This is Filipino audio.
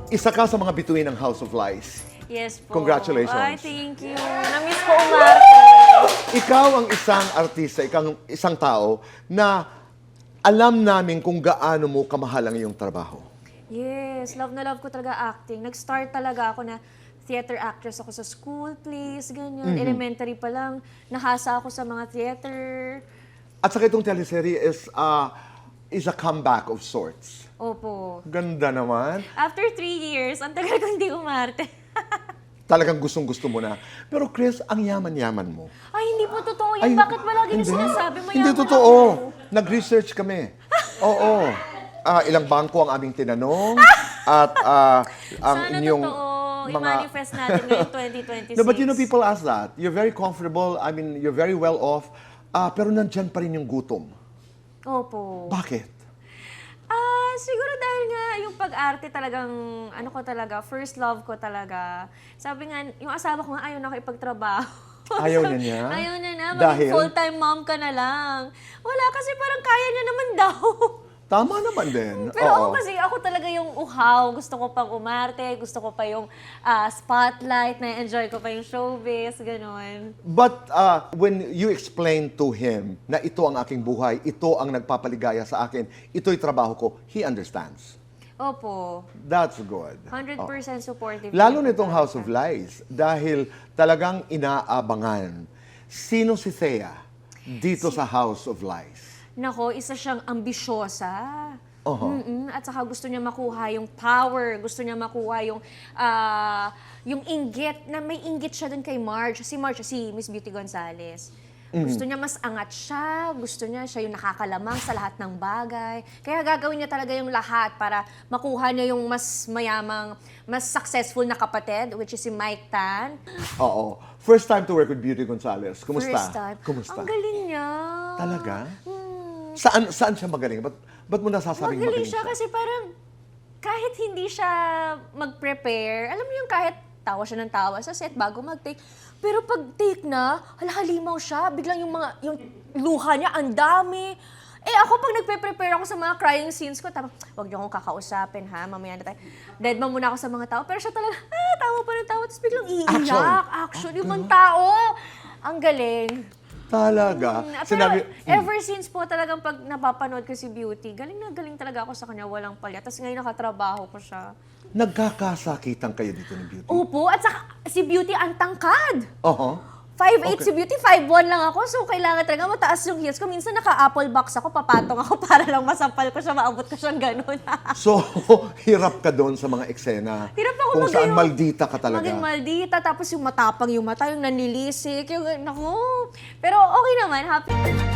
Isa ka sa mga bituin ng House of Lies. Yes po. Congratulations. Ay, thank you. Na-miss ko umarte. Ikaw ang isang artista, isang tao na alam namin kung gaano mo kamahal ang iyong trabaho. Yes, love na love ko talaga acting. Nag-start talaga ako na theater actress ako sa school plays, ganyan. Elementary pa lang, nahasa ako sa mga theater. At saka itong teleserye is a comeback of sorts. Opo. Ganda naman. After 3 years, ang tagal ko hindi umarte. Talagang gustong-gusto mo na. Pero Chris, ang yaman-yaman mo. Ay, hindi po totoo yan. Ay, Bakit malagi niyo hindi. sinasabi mayaman Hindi totoo. Nag-research kami. Oo. Ilang bangko ang aming tinanong. At ang Sana inyong totoo. mga... I-manifest natin ngayong 2026. No, but you know, people ask that. You're very comfortable. I mean, you're very well off. Pero nandyan pa rin yung gutom. Opo. Bakit? Siguro dahil nga yung pag-arte talagang, ano ko talaga, first love ko talaga. Sabi nga, yung asawa ko nga ayaw na ako ipagtrabaho. Ayaw na niya? Ayaw na na. Dahil? Maging full-time mom ka na lang. Wala, kasi parang kaya niya naman daw. Tama naman din. Pero Oo. ako talaga yung uhaw. Gusto ko pang umarte, gusto ko pa yung spotlight, na-enjoy ko pa yung showbiz, gano'n. But when you explain to him na ito ang aking buhay, ito ang nagpapaligaya sa akin, ito'y trabaho ko, he understands. Opo. That's good. 100% supportive. Lalo po nitong talaga. House of Lies, dahil talagang inaabangan. Sino si Thea dito sa House of Lies? Nako, isa siyang ambisyosa. Oho. At saka gusto niya makuha yung power, gusto niya makuha yung inggit, na may inggit siya dun kay Marge. Si Marge, si Miss Beauty Gonzales. Gusto niya mas angat siya, gusto niya siya yung nakakalamang sa lahat ng bagay. Kaya gagawin niya talaga yung lahat para makuha niya yung mas mayamang, mas successful na kapatid, which is si Mike Tan. Oo. First time to work with Beauty Gonzales. Kumusta? First time. Kumusta? Ang galing niya. Talaga? Saan siya magaling? Ba't mo nasasabing Magaling magaling siya kasi parang kahit hindi siya mag-prepare, alam mo yung kahit tawa siya ng tawa sa set bago mag-take, pero pag take na, halimaw siya, biglang yung luha niya, ang dami. Ako pag nagpe-prepare ako sa mga crying scenes ko, wag niyo akong kakausapin ha, mamaya na tayo. Deadman muna ako sa mga tao, pero siya talaga, tawa pa ng tawa, tapos biglang iiyak. Action. Yung mga tao, ang galing. Talaga. Pero ever since po talagang pag napapanood ko si Beauty, galing na galing talaga ako sa kanya, walang palya. Tapos ngayon nakatrabaho ko siya. Nagkakasakitan kayo dito ni Beauty? Opo, at saka si Beauty ang tangkad. Oo. 5'8" Okay. si Beauty, 5'1" lang ako. So kailangan talaga mataas yung heels ko. Minsan naka-apple box ako, papatong ako para lang masampal ko siya, maabot ko siyang ganun. So, hirap ka doon sa mga eksena. Hirap ako kung saan maldita ka talaga. Maging maldita, tapos yung matapang yung mata, yung nanilisik, yung naku. Pero okay naman, happy.